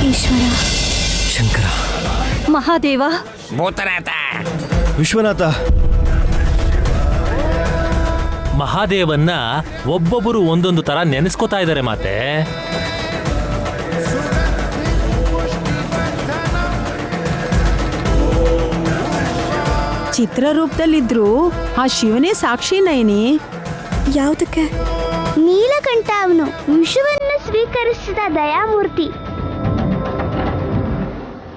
ಈಶ್ವರ, ಶಂಕರ, ಮಹಾದೇವ, ಭೂತನಾಥ, ವಿಶ್ವನಾಥ. ಮಹಾದೇವನ್ನ ಒಬ್ಬೊಬ್ಬರು ಒಂದೊಂದು ತರ ನೆನೆಸ್ಕೋತಾ ಇದ್ದಾರೆ ಮಾತೆ. ಚಿತ್ರರೂಪದಲ್ಲಿದ್ರು ಆ ಶಿವನೇ ಸಾಕ್ಷಿ ನಯನಿ. ಯಾವುದಕ್ಕೆ? ನೀಲಕಂಠ ಅವನು ವಿಷವನ್ನು ಸ್ವೀಕರಿಸಿದ ದಯಾಮೂರ್ತಿ.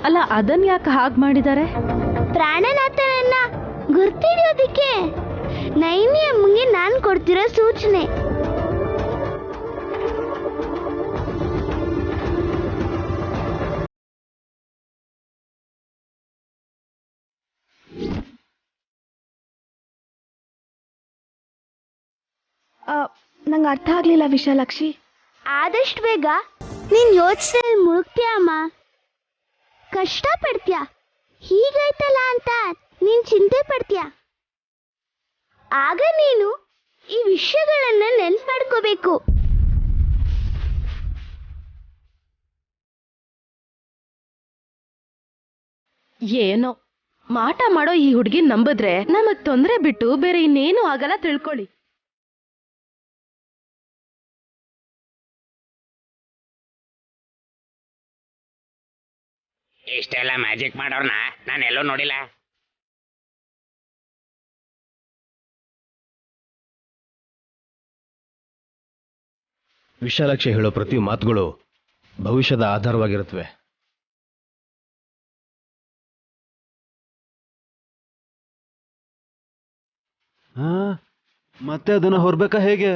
ಅಲ್ಲ, ಅದನ್ ಯಾಕೆ ಹಾಗೆ ಮಾಡಿದ್ದಾರೆ? ಪ್ರಾಣನಾಥನನ್ನ ಗುರ್ತಿಡಿಯೋದಿಕ್ಕೆ ನೈನಿ ಅಮ್ಮಂಗೆ ನಾನು ಕೊಡ್ತಿರೋ ಸೂಚನೆ. ನಂಗೆ ಅರ್ಥ ಆಗ್ಲಿಲ್ಲ ವಿಶಾಲಾಕ್ಷಿ. ಆದಷ್ಟು ಬೇಗ ನೀನ್ ಯೋಚನೆ ಮುಳುಗ್ತೀಯ ಅಮ್ಮ. ಕಷ್ಟ ಪಡ್ತೀಯ, ಹೀಗಾಯ್ತಲ್ಲ ಅಂತ ನೀನ್ ಚಿಂತೆ ಪಡ್ತೀಯ. ಆಗ ನೀನು ಈ ವಿಷಯಗಳನ್ನ ನೆನ್ಪು ಮಾಡ್ಕೋಬೇಕು. ಏನೋ ಮಾಟ ಮಾಡೋ ಈ ಹುಡುಗಿ ನಂಬಿದ್ರೆ ನಮಗ್ ತೊಂದರೆ ಬಿಟ್ಟು ಬೇರೆ ಇನ್ನೇನು ಆಗಲ್ಲ, ತಿಳ್ಕೊಳ್ಳಿ. ಇಷ್ಟೆಲ್ಲ ಮ್ಯಾಜಿಕ್ ಮಾಡೋರ್ನ ನಾನು ಎಲ್ಲೂ ನೋಡಿಲ್ಲ. ವಿಶಾಲಾಕ್ಷಿ ಹೇಳೋ ಪ್ರತಿ ಮಾತುಗಳು ಭವಿಷ್ಯದ ಆಧಾರವಾಗಿರುತ್ತವೆ. ಮತ್ತೆ ಅದನ್ನ ಹೊರಬೇಕಾ ಹೇಗೆ?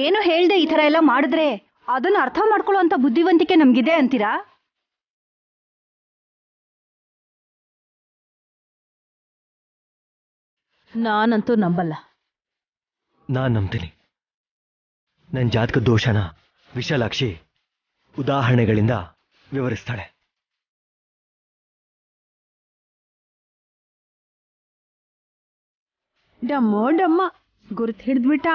ಏನು ಹೇಳ್ದೆ ಈ ತರ ಎಲ್ಲ ಮಾಡಿದ್ರೆ ಅದನ್ನ ಅರ್ಥ ಮಾಡ್ಕೊಳ್ಳೋ ಅಂತ ಬುದ್ಧಿವಂತಿಕೆ ನಮ್ಗಿದೆ ಅಂತೀರಾ? ನಾನಂತೂ ನಂಬಲ್ಲ. ನಾನ್ ನಂಬ್ತೀನಿ. ನನ್ನ ಜಾತಕ ದೋಷನ ವಿಶಾಲಾಕ್ಷಿ ಉದಾಹರಣೆಗಳಿಂದ ವಿವರಿಸ್ತಾಳೆ. ಡಮ್ಮೋ ಡಮ್ಮ, ಗುರುತ್ ಹಿಡಿದ್ಬಿಟ್ಟ.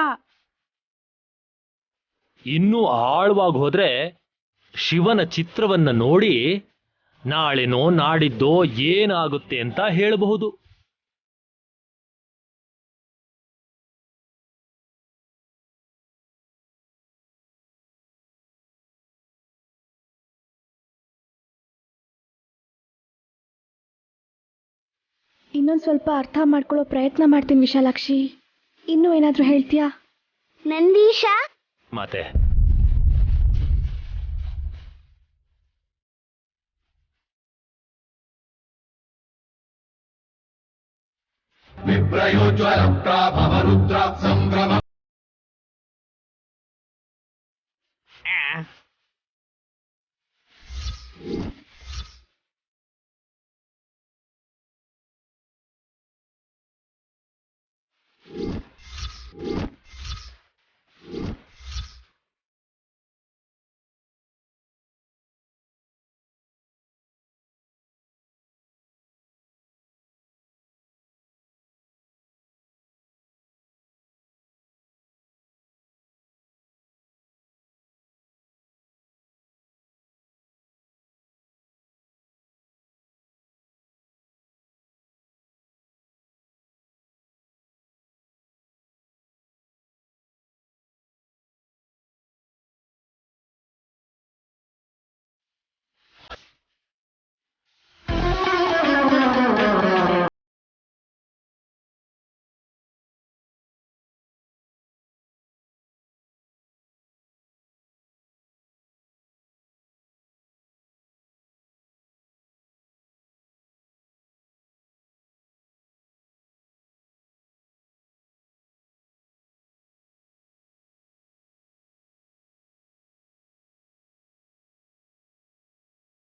ಇನ್ನೂ ಆಳವಾಗಿ ಹೋದ್ರೆ ಶಿವನ ಚಿತ್ರವನ್ನ ನೋಡಿ ನಾಳೆನೋ ನಾಡಿದ್ದೋ ಏನಾಗುತ್ತೆ ಅಂತ ಹೇಳಬಹುದು. ಇನ್ನೊಂದು ಸ್ವಲ್ಪ ಅರ್ಥ ಮಾಡ್ಕೊಳ್ಳೋ ಪ್ರಯತ್ನ ಮಾಡ್ತೀನಿ ವಿಶಾಲಾಕ್ಷಿ. ಇನ್ನೂ ಏನಾದರೂ ಹೇಳ್ತೀಯಾ? ನಂದೀಶ, ಮಾತೆ, ವಿಪ್ರಯೋಜ್ವಲ ಪ್ರಾಭವ ರುದ್ರ ಸಂಭ್ರಮ.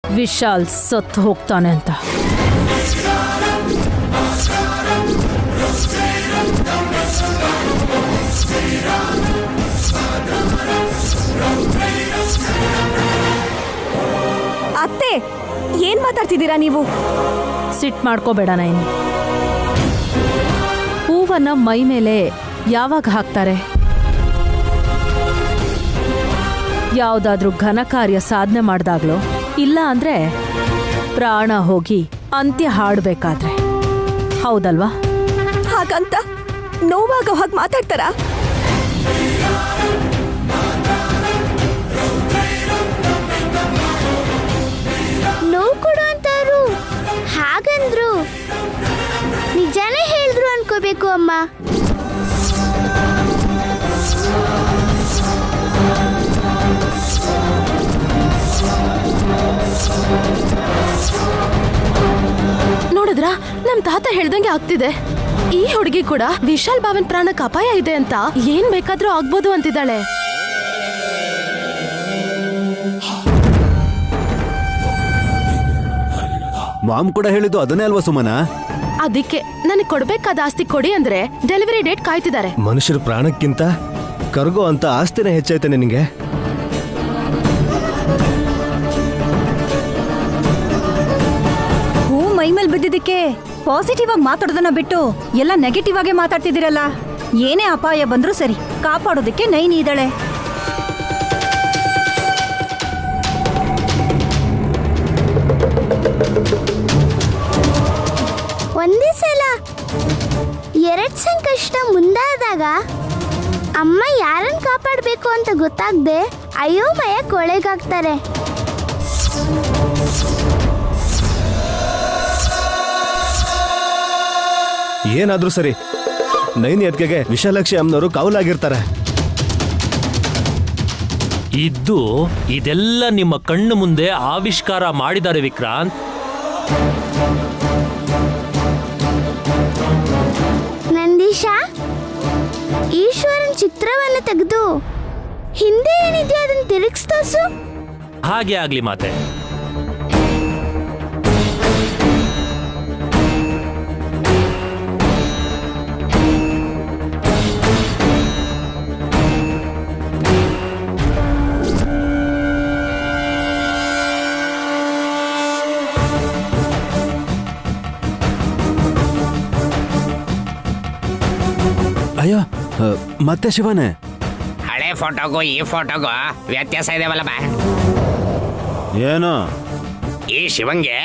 ವಿಶಾಲ್ ಸತ್ತು ಹೋಗ್ತಾನೆ ಅಂತ. ಅತ್ತೆ, ಏನ್ ಮಾತಾಡ್ತಿದ್ದೀರಾ ನೀವು? ಸಿಟ್ ಮಾಡ್ಕೋಬೇಡ ನೈನಿ. ಹೂವನ್ನ ಮೈ ಮೇಲೆ ಯಾವಾಗ ಹಾಕ್ತಾರೆ? ಯಾವ್ದಾದ್ರೂ ಘನ ಕಾರ್ಯ ಸಾಧನೆ ಮಾಡ್ದಾಗ್ಲೋ ಇಲ್ಲ ಅಂದ್ರೆ ಪ್ರಾಣ ಹೋಗಿ ಅಂತ್ಯ ಹಾಡ್ಬೇಕಾದ್ರೆ. ಹೌದಲ್ವಾ? ಹಾಗಂತ ನೋವಾಗ ಹಾಗೆ ಮಾತಾಡ್ತಾರಾ? ನೋವು ಕೊಡು ಅಂತಾರು ಹಾಗಂದ್ರು ನಿಜಾನೇ ಹೇಳಿದ್ರು ಅನ್ಕೋಬೇಕು ಅಮ್ಮ. ನೋಡಿದ್ರ ನಮ್ ತಾತ ಹೇಳ್ದಂಗೆ ಆಗ್ತಿದೆ. ಈ ಹುಡುಗಿ ಕೂಡ ವಿಶಾಲ್ ಬಾವನ್ ಪ್ರಾಣಕ್ಕೆ ಅಪಾಯ ಇದೆ ಅಂತ ಏನ್ ಬೇಕಾದ್ರೂ ಆಗ್ಬೋದು ಅಂತಿದ್ದಾಳೆ. ಮಾಮ್ ಕೂಡ ಹೇಳಿದ್ದು ಅದನ್ನೇ ಅಲ್ವಾ ಸುಮನ? ಅದಕ್ಕೆ ನನಗೆ ಕೊಡ್ಬೇಕಾದ ಆಸ್ತಿ ಕೊಡಿ ಅಂದ್ರೆ ಡೆಲಿವರಿ ಡೇಟ್ ಕಾಯ್ತಿದ್ದಾರೆ. ಮನುಷ್ಯರ ಪ್ರಾಣಕ್ಕಿಂತ ಕರ್ಗೋ ಅಂತ ಆಸ್ತಿನೇ ಹೆಚ್ಚಾಯ್ತೆ ನಿನಗೆ. ಹೂ ಮೈಮೇಲ್ ಬಿದ್ದಿದ್ದಕ್ಕೆ ಪಾಸಿಟಿವ್ ಆಗಿ ಮಾತಾಡೋದನ್ನ ಬಿಟ್ಟು ಎಲ್ಲ ನೆಗೆಟಿವ್ ಆಗೇ ಮಾತಾಡ್ತಿದ್ದೀರಲ್ಲ. ಏನೇ ಅಪಾಯ ಬಂದ್ರೂ ಸರಿ, ಕಾಪಾಡೋದಕ್ಕೆ ನೈನಿ ಇದ್ದಾಳೆ. ಒಂದೇ ಸಲ 2 ಸಂಕಷ್ಟ ಮುಂದಾದಾಗ ಅಮ್ಮ ಯಾರನ್ನ ಕಾಪಾಡಬೇಕು ಅಂತ ಗೊತ್ತಾಗದೆ ಅಯೋಮಯ ಕೊಳೆಗಾಗ್ತಾರೆ. ಏನಾದ್ರೂ ಸರಿ, ನೈನಿ ಅದ್ಕೆಗೆ ವಿಶಾಲಾಕ್ಷಿ ಅಮ್ಮನವರು ಕಾವಲಾಗಿರ್ತಾರೆ. ಇದ್ದು ಇದೆಲ್ಲ ನಿಮ್ಮ ಕಣ್ಣು ಮುಂದೆ ಆವಿಷ್ಕಾರ ಮಾಡಿದ್ದಾರೆ ವಿಕ್ರಾಂತ್. ನಂದೀಶ, ಈಶ್ವರನ್ ಚಿತ್ರವನ್ನು ತೆಗೆದು ಹಿಂದೆ ಏನಿದೆಯೋ ಅದನ್ನ ತಿರುಗಿಸ್ ತೋರ್ಸು. ಹಾಗೆ ಆಗ್ಲಿ ಮಾತೆ. ಅಯ್ಯೋ, ಮತ್ತೆ ಶಿವನೇ? ಹಳೆ ಫೋಟೋಗೂ ಈ ಫೋಟೋಗೂ ವ್ಯತ್ಯಾಸ ಇದೆವಲ್ಲ ಬಾ. ಏನು? ಈ ಶಿವಂಗೆ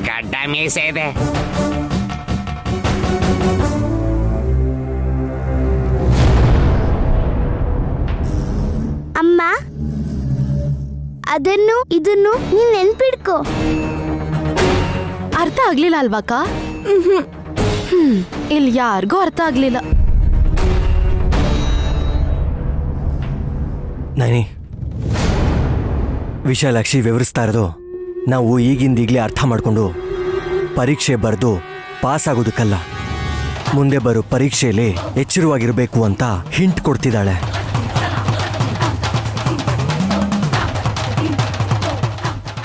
ಗಡ್ಡ ಮೀಸೆ ಇದೆ. ಅಮ್ಮ, ಅದನ್ನು ಇದನ್ನು ನೀನ್ ನೆನ್ಪಿಡ್ಕೋ. ಅರ್ಥ ಆಗ್ಲಿಲ್ಲ ಅಲ್ವಾಕ? ಇಲ್ಲಿ ಯಾರಿಗೂ ಅರ್ಥ ಆಗ್ಲಿಲ್ಲ. ನೈನಿ, ವಿಶಾಲಾಕ್ಷಿ ವಿವರಿಸ್ತಾ ಇರೋದು ನಾವು ಈಗಿಂದೀಗಲೇ ಅರ್ಥ ಮಾಡಿಕೊಂಡು ಪರೀಕ್ಷೆ ಬರೆದು ಪಾಸ್ ಆಗೋದಕ್ಕಲ್ಲ, ಮುಂದೆ ಬರೋ ಪರೀಕ್ಷೆಯಲ್ಲಿ ಎಚ್ಚರವಾಗಿರಬೇಕು ಅಂತ ಹಿಂಟ್ ಕೊಡ್ತಿದ್ದಾಳೆ.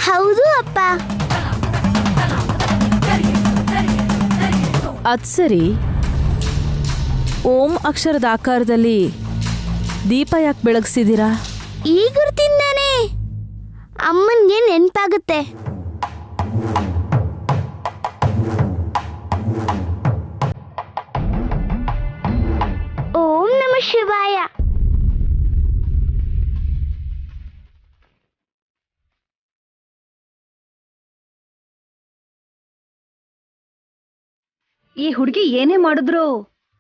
ಹೌದು ಅಪ್ಪ. ಅದ್ ಸರಿ, ಓಂ ಅಕ್ಷರದ ಆಕಾರದಲ್ಲಿ ದೀಪ ಯಾಕೆ ಬೆಳಗ್ಸಿದ್ದೀರಾ? ಈ ಗುರುತಿಂದಾನೇ ಅಮ್ಮನ್ಗೆ ನೆನ್ಪಾಗುತ್ತೆ. ಓಂ ನಮಃ ಶಿವಾಯ. ಈ ಹುಡುಗಿ ಏನೇ ಮಾಡಿದ್ರು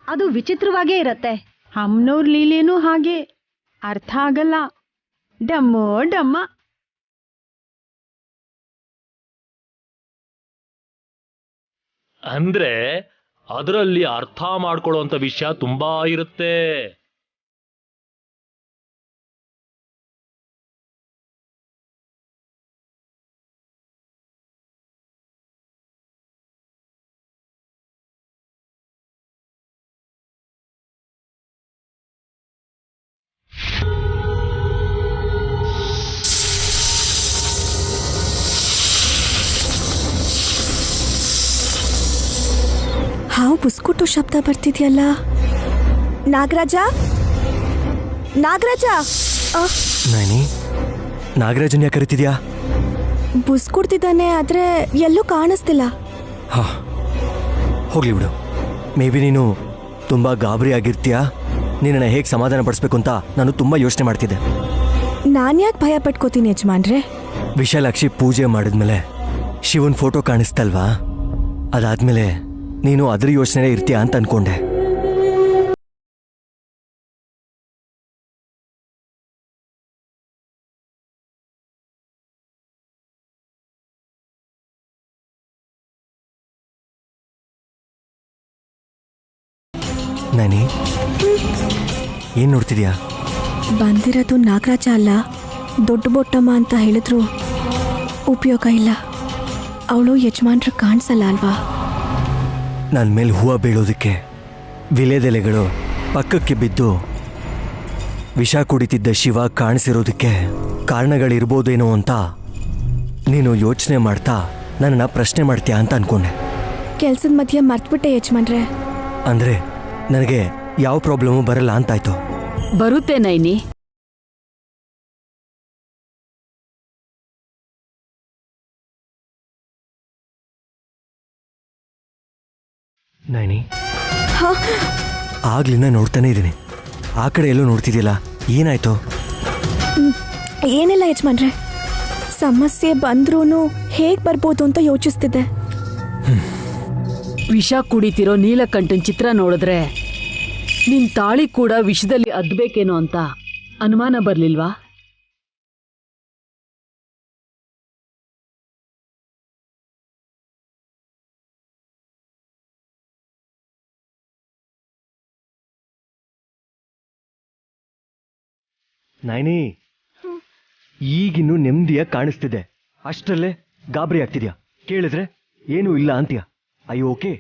ಅದು ವಿಚಿತ್ರವಾಗೇ ಇರತ್ತೆ. ಅಮ್ಮನವ್ರ ಲೀಲೇನೂ ಹಾಗೆ, ಅರ್ಥ ಆಗಲ್ಲ. ಡಮ್ಮೋ ಡಮ್ಮ. ಅಂದ್ರೆ ಅದರಲ್ಲಿ ಅರ್ಥ ಮಾಡ್ಕೊಳ್ಳುವಂತ ವಿಷಯ ತುಂಬಾ ಇರುತ್ತೆ. ಹಾವು ಬುಸ್ಕುಟು ಶಬ್ದ ಬರ್ತಿದ್ಯಲ್ಲ. ನಾಗರಾಜ, ನಾಗರಾಜ. ನೈನಿ, ನಾಗರಾಜನ್ ಯಾಕೆ ಕರಿತಿದ್ಯಾ? ಬುಸ್ಕುಡ್ತಿದ್ದಾನೆ, ಆದ್ರೆ ಎಲ್ಲೂ ಕಾಣಿಸ್ತಿಲ್ಲ. ಹಾ, ಹೋಗ್ಲಿ ಬಿಡು. ಮೇ ಬಿ ನೀನು ತುಂಬ ಗಾಬರಿ ಆಗಿರ್ತೀಯಾ. ನಿನ್ನನ್ನು ಹೇಗೆ ಸಮಾಧಾನ ಪಡಿಸ್ಬೇಕು ಅಂತ ನಾನು ತುಂಬ ಯೋಚನೆ ಮಾಡ್ತಿದ್ದೆ. ನಾನ್ಯಾಕೆ ಭಯ ಪಟ್ಕೋತೀನಿ ಯಜಮಾನ್ರೆ? ವಿಶಾಲಾಕ್ಷಿ ಪೂಜೆ ಮಾಡಿದ್ಮೇಲೆ ಶಿವನ್ ಫೋಟೋ ಕಾಣಿಸ್ತಲ್ವಾ, ಅದಾದ್ಮೇಲೆ ನೀನು ಅದ್ರ ಯೋಚನೆ ಇರ್ತೀಯ ಅಂತ ಅನ್ಕೊಂಡೆ. ನಾನಿ, ಏನ್ ನೋಡ್ತಿದ್ಯಾ? ಬಂದಿರೋದು ನಾಗರಾಜ ಅಲ್ಲ, ದೊಡ್ಡ ಬೊಟ್ಟಮ್ಮ ಅಂತ ಹೇಳಿದ್ರು ಉಪಯೋಗ ಇಲ್ಲ. ಅವಳು ಯಜಮಾನ್ರ ಕಾಣಿಸಲ್ಲ ಅಲ್ವಾ? ನನ್ನ ಮೇಲೆ ಹೂವು ಬೀಳೋದಕ್ಕೆ ವಿಲೇದೆಲೆಗಳು ಪಕ್ಕಕ್ಕೆ ಬಿದ್ದು ವಿಷ ಕುಡಿತಿದ್ದ ಶಿವ ಕಾಣಿಸಿರೋದಕ್ಕೆ ಕಾರಣಗಳಿರ್ಬೋದೇನೋ ಅಂತ ನೀನು ಯೋಚನೆ ಮಾಡ್ತಾ ನನ್ನನ್ನು ಪ್ರಶ್ನೆ ಮಾಡ್ತೀಯಾ ಅಂತ ಅನ್ಕೊಂಡೆ. ಕೆಲ್ಸದ ಮಧ್ಯೆ ಮರ್ತ್ಬಿಟ್ಟೆ ಯಜಮಾನ್ರೆ. ಅಂದ್ರೆ ನನಗೆ ಯಾವ ಪ್ರಾಬ್ಲಮು ಬರಲ್ಲ ಅಂತಾಯ್ತು. ಬರುತ್ತೆ ನೈನಿ. ನೈನಿ, ಆಗ್ಲಿಂದ ನೋಡ್ತಾನೆ ಇದ್ದೀನಿ. ಆ ಕಡೆ ಎಲ್ಲೋ ನೋಡ್ತಿದ್ಯಲ್ಲ, ಏನಾಯ್ತು? ಏನಿಲ್ಲ ಯಜಮಾನ್ರೆ, ಸಮಸ್ಯೆ ಬಂದ್ರೂ ಹೇಗ್ ಬರ್ಬೋದು ಅಂತ ಯೋಚಿಸ್ತಿದ್ದೆ. ವಿಷ ಕುಡಿತಿರೋ ನೀಲಕಂಠನ್ ಚಿತ್ರ ನೋಡಿದ್ರೆ ನಿನ್ ತಾಳಿ ಕೂಡ ವಿಷದಲ್ಲಿ ಅದ್ಬೇಕೇನೋ ಅಂತ ಅನುಮಾನ ಬರ್ಲಿಲ್ವಾ? ನೈನಿ, ಈಗಿನ್ನು ನೆಮ್ಮದಿಯಾಗಿ ಕಾಣಿಸ್ತಿದೆ, ಅಷ್ಟರಲ್ಲೇ ಗಾಬರಿ ಆಗ್ತಿದ್ಯಾ? ಕೇಳಿದ್ರೆ ಏನೂ ಇಲ್ಲ ಅಂತೀಯ. ಅಯ್ಯೋ ಓಕೆ.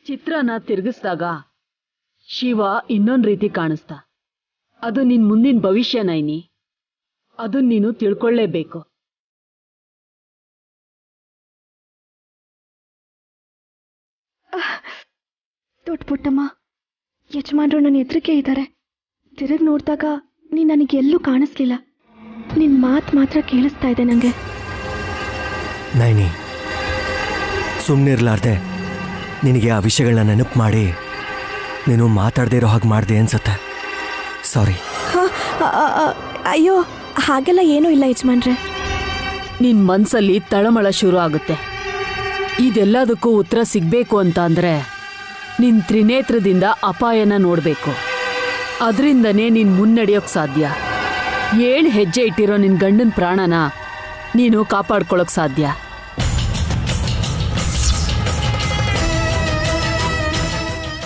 ಚಿತ್ರನ ತಿರುಗಿಸಿದಾಗ ಶಿವ ಇನ್ನೊಂದ್ ರೀತಿ ಕಾಣಿಸ್ತಾ. ಅದು ನಿನ್ ಮುಂದಿನ ಭವಿಷ್ಯ ನೈನಿ, ಅದನ್ನ ನೀನು ತಿಳ್ಕೊಳ್ಳೇಬೇಕು. ದೊಡ್ಡ ಪುಟ್ಟಮ್ಮ, ಯಜಮಾನ್ರು ನನ್ನ ಎದುರಿಗೆ ಇದ್ದಾರೆ. ತಿರುಗಿ ನೋಡಿದಾಗ ನೀನ್ ನನಗೆ ಎಲ್ಲೂ ಕಾಣಿಸ್ಲಿಲ್ಲ. ನಿನ್ ಮಾತು ಮಾತ್ರ ಕೇಳಿಸ್ತಾ ಇದೆ ನಂಗೆ. ನೈನಿ, ಸುಮ್ಮನಿರ್ಲಾರ್ದೆ ನಿನಗೆ ಆ ವಿಷಯಗಳನ್ನ ನೆನಪು ಮಾಡಿ ನೀನು ಮಾತಾಡದೇ ಇರೋ ಹಾಗೆ ಮಾಡಿದೆ ಅನ್ಸುತ್ತೆ. ಸಾರಿ. ಅಯ್ಯೋ, ಹಾಗೆಲ್ಲ ಏನೂ ಇಲ್ಲ ಯಜಮಾನ್ರೆ. ನಿನ್ ಮನ್ಸಲ್ಲಿ ತಳಮಳ ಶುರು ಆಗುತ್ತೆ. ಇದೆಲ್ಲದಕ್ಕೂ ಉತ್ತರ ಸಿಗ್ಬೇಕು ಅಂತ ಅಂದ್ರೆ ನಿನ್ ತ್ರಿನೇತ್ರದಿಂದ ಅಪಾಯನ ನೋಡ್ಬೇಕು. ಅದರಿಂದನೇ ನೀನ್ ಮುನ್ನಡೆಯೋಕ್ ಸಾಧ್ಯ. 7 ಹೆಜ್ಜೆ ಇಟ್ಟಿರೋ ನಿನ್ ಗಂಡನ ಪ್ರಾಣನ ನೀನು ಕಾಪಾಡ್ಕೊಳಕ್ ಸಾಧ್ಯ.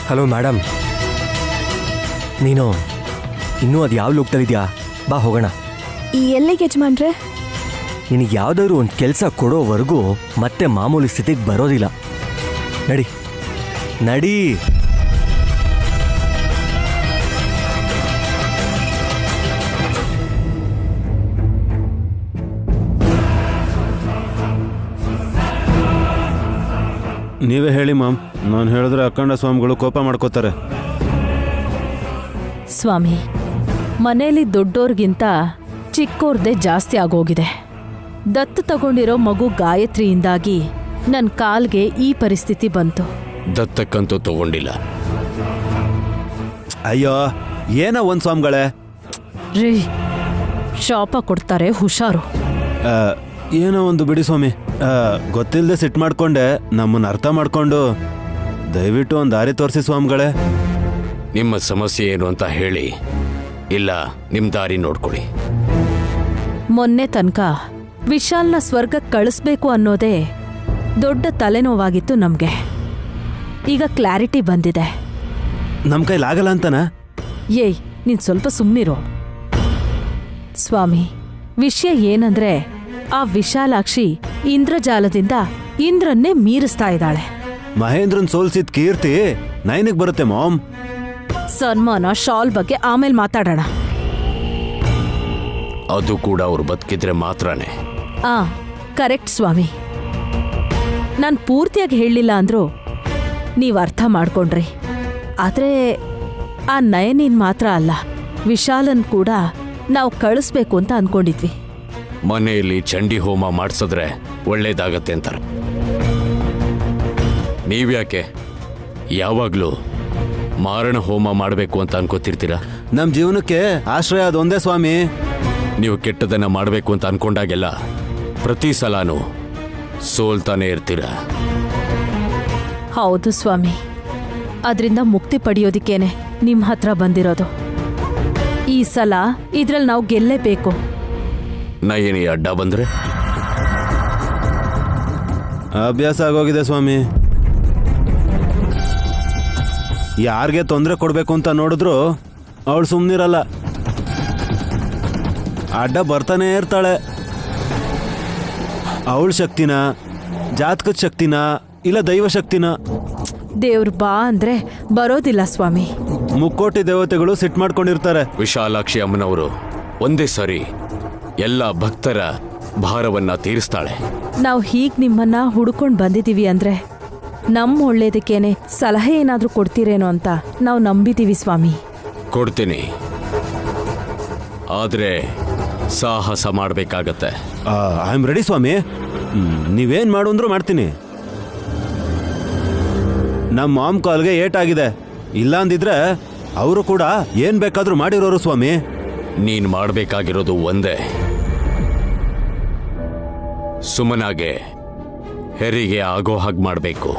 ಹಲೋ ಮೇಡಮ್, ನೀನು ಇನ್ನೂ ಅದು ಯಾವ ಲೋಕದಲ್ಲಿದ್ಯಾ? ಬಾ ಹೋಗೋಣ. ಈ ಎಲ್ಲಿಗೆ ಯಜಮಾನ್ರೆ? ನಿನಗೆ ಯಾವುದಾದ್ರು ಒಂದು ಕೆಲಸ ಕೊಡೋವರೆಗೂ ಮತ್ತೆ ಮಾಮೂಲಿ ಸ್ಥಿತಿಗೆ ಬರೋದಿಲ್ಲ. ನಡಿ ನಡಿ. ನೀವೇ ಹೇಳಿ ಮಾಮ್, ನಾನು ಹೇಳಿದ್ರೆ ಅಖಂಡ ಸ್ವಾಮಿಗಳು ಕೋಪ ಮಾಡ್ಕೋತಾರೆ. ಸ್ವಾಮಿ, ಮನೇಲಿ ದೊಡ್ಡೋರ್ಗಿಂತ ಚಿಕ್ಕೋರ್ದೇ ಜಾಸ್ತಿ ಆಗೋಗಿದೆ. ದತ್ತು ತಗೊಂಡಿರೋ ಮಗು ಗಾಯತ್ರಿಯಿಂದಾಗಿ ನನ್ನ ಕಾಲ್ಗೆ ಈ ಪರಿಸ್ಥಿತಿ ಬಂತು. ದತ್ತಕ್ಕಂತೂ ತಗೊಂಡಿಲ್ಲ. ಅಯ್ಯೋ, ಏನೋ ಒಂದು ಸ್ವಾಮಿಗಳೇ. ರೀ, ಶಾಪ ಕೊಡ್ತಾರೆ, ಹುಷಾರು. ಏನೋ ಒಂದು ಬಿಡಿ ಸ್ವಾಮಿ. ಗೊತ್ತಿಲ್ಲದೆ ಸಿಟ್ಟು ಮಾಡ್ಕೊಂಡೆ. ನಮ್ಮನ್ನು ಅರ್ಥ ಮಾಡ್ಕೊಂಡು ದಯವಿಟ್ಟು ಒಂದು ದಾರಿ ತೋರಿಸಿ ಸ್ವಾಮಿಗಳೇ. ನಿಮ್ಮ ಸಮಸ್ಯೆ ಏನು ಅಂತ ಹೇಳಿ, ಇಲ್ಲ ನಿಮ್ಮ ದಾರಿ ನೋಡ್ಕೊಳ್ಳಿ. ಮೊನ್ನೆ ತನಕ ವಿಶಾಲ್ನ ಸ್ವರ್ಗಕ್ಕೆ ಕಳಿಸ್ಬೇಕು ಅನ್ನೋದೇ ದೊಡ್ಡ ತಲೆನೋವಾಗಿತ್ತು ನಮಗೆ. ಈಗ ಕ್ಲಾರಿಟಿ ಬಂದಿದೆ. ನಮ್ಮ ಕೈಲಾಗಲ್ಲ ಅಂತನಾ? ಏಯ್, ನೀನ್ ಸ್ವಲ್ಪ ಸುಮ್ಮನಿರೋ. ಸ್ವಾಮಿ, ವಿಷಯ ಏನಂದ್ರೆ ಆ ವಿಶಾಲಾಕ್ಷಿ ಇಂದ್ರಜಾಲದಿಂದ ಇಂದ್ರನ್ನೇ ಮೀರಿಸ್ತಾ ಇದ್ದಾಳೆ. ಮಹೇಂದ್ರನ್ ಸೋಲ್ಸಿದ ಕೀರ್ತಿ ನೈನಿಗೆ ಬರುತ್ತೆ ಮಾಮ್. ಸನ್ಮಾನ ಶಾಲ್ ಬಗ್ಗೆ ಆಮೇಲೆ ಮಾತಾಡೋಣ. ಅದು ಕೂಡ ಅವ್ರು ಬದುಕಿದ್ರೆ ಮಾತ್ರನೇ. ಕರೆಕ್ಟ್ ಸ್ವಾಮಿ. ನಾನು ಪೂರ್ತಿಯಾಗಿ ಹೇಳಲಿಲ್ಲ ಅಂದ್ರು ನೀವು ಅರ್ಥ ಮಾಡ್ಕೊಂಡ್ರಿ. ಆದರೆ ಆ ನಯನಿನ್ ಮಾತ್ರ ಅಲ್ಲ, ವಿಶಾಲನ್ ಕೂಡ ನಾವು ಕಳಿಸ್ಬೇಕು ಅಂತ ಅನ್ಕೊಂಡಿದ್ವಿ. ಮನೆಯಲ್ಲಿ ಚಂಡಿ ಹೋಮ ಮಾಡಿಸಿದ್ರೆ ಒಳ್ಳೇದಾಗತ್ತೆ ಅಂತಾರೆ. ನೀವ್ಯಾಕೆ ಯಾವಾಗಲೂ ಮಾರಣ ಹೋಮ ಮಾಡಬೇಕು ಅಂತ ಅನ್ಕೋತಿರ್ತೀರಾ? ನಮ್ಮ ಜೀವನಕ್ಕೆ ಆಶ್ರಯ ಅದೊಂದೇ ಸ್ವಾಮಿ. ನೀವು ಕೆಟ್ಟದನ್ನ ಮಾಡಬೇಕು ಅಂತ ಅನ್ಕೊಂಡಾಗೆಲ್ಲ ಪ್ರತಿ ಸಲನೂ ಸೋಲ್ತಾನೆ ಇರ್ತೀರ. ಹೌದು ಸ್ವಾಮಿ, ಅದರಿಂದ ಮುಕ್ತಿ ಪಡೆಯೋದಿಕ್ಕೇನೆ ನಿಮ್ಮ ಹತ್ರ ಬಂದಿರೋದು. ಈ ಸಲ ಇದ್ರಲ್ಲಿ ನಾವು ಗೆಲ್ಲೇಬೇಕು. ನಾ ಏನೇ ಅಡ್ಡ ಬಂದ್ರೆ? ಅಭ್ಯಾಸ ಆಗೋಗಿದೆ ಸ್ವಾಮಿ. ಯಾರಿಗೆ ತೊಂದರೆ ಕೊಡಬೇಕು ಅಂತ ನೋಡಿದ್ರು ಅವಳು ಸುಮ್ಮನಿರಲ್ಲ, ಅಡ್ಡ ಬರ್ತಾನೆ ಇರ್ತಾಳೆ. ಅವಳ ಶಕ್ತಿನ, ಜಾತಕದ ಶಕ್ತಿನ, ಇಲ್ಲ ದೈವ ಶಕ್ತಿನ? ದೇವ್ರ ಬಾ ಅಂದ್ರೆ ಬರೋದಿಲ್ಲ ಸ್ವಾಮಿ. ಮುಕ್ಕೋಟಿ ದೇವತೆಗಳು ಸಿಟ್ಟು ಮಾಡ್ಕೊಂಡಿರ್ತಾರೆ. ವಿಶಾಲಾಕ್ಷಿ ಅಮ್ಮನವರು ಒಂದೇ ಸರಿ ಎಲ್ಲ ಭಕ್ತರ ಭಾರವನ್ನ ತೀರಿಸ್ತಾಳೆ. ನಾವು ಹೀಗ್ ನಿಮ್ಮನ್ನ ಹುಡ್ಕೊಂಡು ಬಂದಿದೀವಿ ಅಂದ್ರೆ ನಮ್ಮ ಒಳ್ಳೇದಕ್ಕೇನೆ ಸಲಹೆ ಏನಾದ್ರೂ ಕೊಡ್ತೀರೇನೋ ಅಂತ ನಾವು ನಂಬಿದೀವಿ ಸ್ವಾಮಿ. ಕೊಡ್ತೀನಿ, ಆದ್ರೆ ಸಾಹಸ ಮಾಡಬೇಕಾಗತ್ತೆ. ಐ ಆಮ್ ರೆಡಿ ಸ್ವಾಮಿ. ನೀವೇನ್ ಮಾಡು ಅಂದ್ರೂ ಮಾಡ್ತೀನಿ. ನಮ್ಮ ಮಾಮ್ ಕಾಲ್ಗೆ ಏಟಾಗಿದೆ, ಇಲ್ಲ ಅಂದಿದ್ರೆ ಅವರು ಕೂಡ ಏನ್ ಬೇಕಾದ್ರೂ ಮಾಡಿರೋರು ಸ್ವಾಮಿ. ನೀನ್ ಮಾಡಬೇಕಾಗಿರೋದು ಒಂದೇ, ಸುಮನಾಗೆ ಹೆರಿಗೆ ಆಗೋ ಹಾಗೆ ಮಾಡಬೇಕು.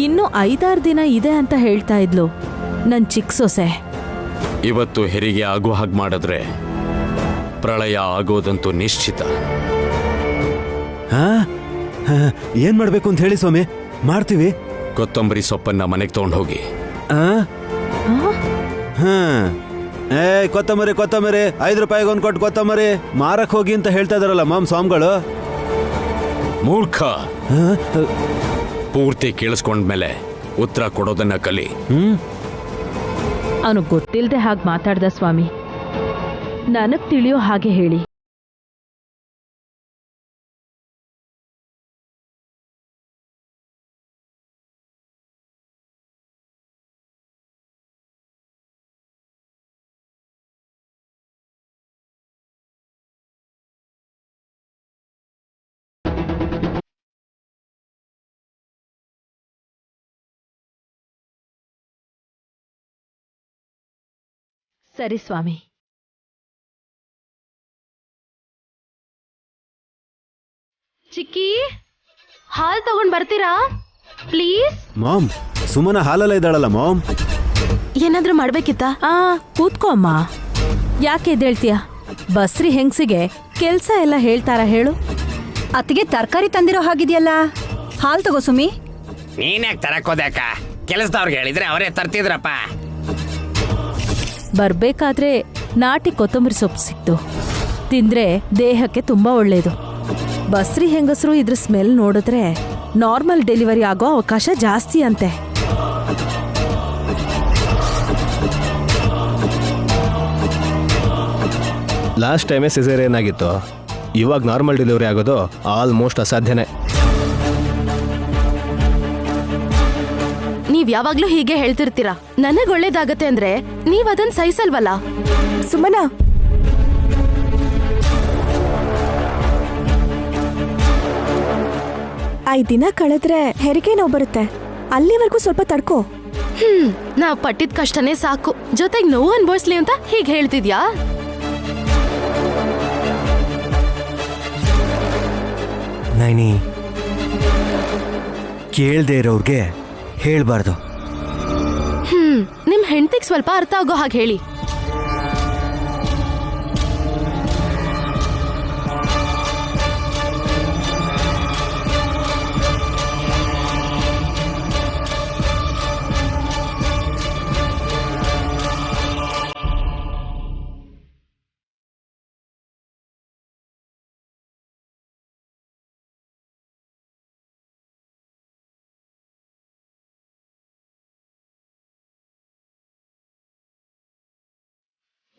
ಇನ್ನು 5-6 ದಿನ ಇದೆ ಅಂತ ಹೇಳ್ತಾ ಇದ್ಲು ನನ್ ಚಿಕ್ಕ ಸೊಸೆ. ಇವತ್ತು ಹೆರಿಗೆ ಆಗೋ ಹಾಗೆ ಮಾಡಿದ್ರೆ ಪ್ರಳಯ ಆಗೋದಂತೂ ನಿಶ್ಚಿತ. ಏನ್ ಮಾಡ್ಬೇಕು ಅಂತ ಹೇಳಿ ಸ್ವಾಮಿ, ಮಾಡ್ತೀವಿ. ಕೊತ್ತಂಬರಿ ಸೊಪ್ಪನ್ನ ಮನೆಗೆ ತಗೊಂಡು ಹೋಗಿ. ಕೊತ್ತಂಬರಿ ಕೊತ್ತಂಬರಿ 5 ರೂಪಾಯಿಗೆ ಒಂದು ಕೊಟ್ಟು ಕೊತ್ತಂಬರಿ ಮಾರಕ್ ಹೋಗಿ ಅಂತ ಹೇಳ್ತಾ ಇದಾರಲ್ಲ ಮಾಮ್ ಸ್ವಾಮಿಗಳು. ಮೂರ್ಖ, ಪೂರ್ತಿ ಕೇಳಿಸ್ಕೊಂಡ್ಮೇಲೆ ಉತ್ತರ ಕೊಡೋದನ್ನ ಕಲಿ. ಅವನು ಗೊತ್ತಿಲ್ಲದೆ ಹಾಗೆ ಮಾತಾಡ್ದ ಸ್ವಾಮಿ. ನನಗ್ ತಿಳಿಯೋ ಹಾಗೆ ಹೇಳಿ. ಸರಿ ಸ್ವಾಮಿ. ಚಿಕ್ಕಿ, ಹಾಲ್ ತಗೊಂಡ್ ಬರ್ತೀರಾ ಪ್ಲೀಸ್? ಮಾಮ್, ಸುಮನ ಹಾಲೆಲ್ಲ ಇದ್ದಾಳಲ್ಲ ಮಾಮ್. ಏನಾದ್ರೂ ಮಾಡ್ಬೇಕಿತ್ತ? ಕೂತ್ಕೋ ಅಮ್ಮ. ಯಾಕೆ ಎದ್ದೇಳ್ತೀಯ? ಬಸ್ರಿ ಹೆಂಗ್ಸಿಗೆ ಕೆಲ್ಸ ಎಲ್ಲ ಹೇಳ್ತಾರ ಹೇಳು? ಅತ್ತಿಗೆ ತರಕಾರಿ ತಂದಿರೋ ಹಾಗಿದೆಯಲ್ಲ, ಹಾಲ್ ತಗೋ ಸುಮಿ. ನೀನ್ಯಾಕೆ ತರಕೋದಕ್ಕ? ಕೆಲಸದವ್ರಿಗೆ ಹೇಳಿದ್ರೆ ಅವರೇ ತರ್ತಿದ್ರಪ್ಪ. ಬರ್ಬೇಕಾದ್ರೆ ನಾಟಿ ಕೊತ್ತಂಬರಿ ಸೊಪ್ಪು ಸಿಕ್ತು. ತಿಂದ್ರೆ ದೇಹಕ್ಕೆ ತುಂಬಾ ಒಳ್ಳೇದು. ಬಸ್ರಿ ಹೆಂಗಸರು ಇದ್ರ ಸ್ಮೆಲ್ ನೋಡಿದ್ರೆ ನಾರ್ಮಲ್ ಡೆಲಿವರಿ ಆಗೋ ಅವಕಾಶ ಜಾಸ್ತಿ ಅಂತೆ. ಲಾಸ್ಟ್ ಟೈಮೇ ಸಿಸೇರಿಯನ್ ಆಗಿತ್ತು, ಇವಾಗ ನಾರ್ಮಲ್ ಡೆಲಿವರಿ ಆಗೋದು ಆಲ್ಮೋಸ್ಟ್ ಅಸಾಧ್ಯನೇ. ನೀವ್ ಯಾವಾಗ್ಲೂ ಹೀಗೆ ಹೇಳ್ತಿರ್ತೀರಾ. ನನಗ್ ಒಳ್ಳೇದಾಗತ್ತೆ ಅಂದ್ರೆ ನೀವ್ ಅದನ್ ಸಹಿಸಲ್ವಲ್ಲ. ಸುಮನ, ಐದು ದಿನ ಕಳೆದ್ರೆ ಹೆರಿಗೆ ನೋವು ಬರುತ್ತೆ. ಅಲ್ಲಿವರೆಗೂ ಸ್ವಲ್ಪ ತಡ್ಕೋ. ನಾವ್ ಪಟ್ಟಿದ್ ಕಷ್ಟನೇ ಸಾಕು, ಜೊತೆಗ್ ನೋವು ಅನ್ಭವಿಸ್ಲಿ ಅಂತ ಹೀಗೆ ಹೇಳ್ತಿದ್ಯಾ? ನೈನಿ, ಕೇಳ್ದೇ ಇರೋರ್ಗೆ ಹೇಳ್ಬಾರ್ದು. ನಿಮ್ ಹೆಂಡತಿಗ್ ಸ್ವಲ್ಪ ಅರ್ಥ ಆಗೋ ಹಾಗೆ ಹೇಳಿ.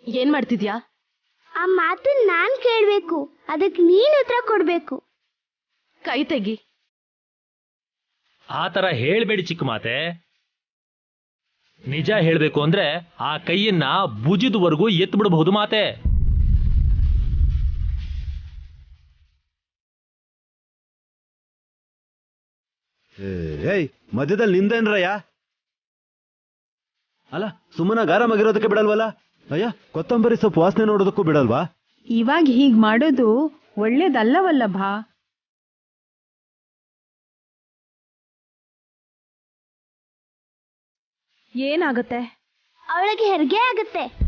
ಏನ್ ಮಾಡ್ತಿದ್ಯಾ? ಆ ಮಾತು ನಾನ್ ಕೇಳ್ಬೇಕು, ಅದಕ್ಕೆ ನೀನ್ ಉತ್ತರ ಕೊಡ್ಬೇಕು. ಕೈ ತೆಗಿ. ಆ ತರ ಹೇಳ್ಬೇಡಿ ಚಿಕ್ಕ ಮಾತೆ. ನಿಜ ಹೇಳ್ಬೇಕು ಅಂದ್ರೆ ಆ ಕೈಯನ್ನ ಭುಜದವರೆಗೂ ಎತ್ತು ಬಿಡಬಹುದು ಮಾತೆ. ಏಯ್ ಮಧ್ಯದಲ್ಲಿ ನಿಂದೇನ್ರಯ್ಯ? ಅಲ್ಲ ಸುಮ್ಮನಾಗ ಆರಾಮಾಗಿರೋದಕ್ಕೆ ಬಿಡಲ್ವಲ್ಲ? ಅಯ್ಯ ಕೊತ್ತಂಬರಿ ಸೊಪ್ಪು ವಾಸನೆ ನೋಡೋದಕ್ಕೂ ಬಿಡಲ್ವಾ? ಇವಾಗ ಹೀಗ್ ಮಾಡೋದು ಒಳ್ಳೇದಲ್ಲವಲ್ಲಭ. ಏನಾಗುತ್ತೆ? ಅವಳಿಗೆ ಹೆರಿಗೆ ಆಗುತ್ತೆ.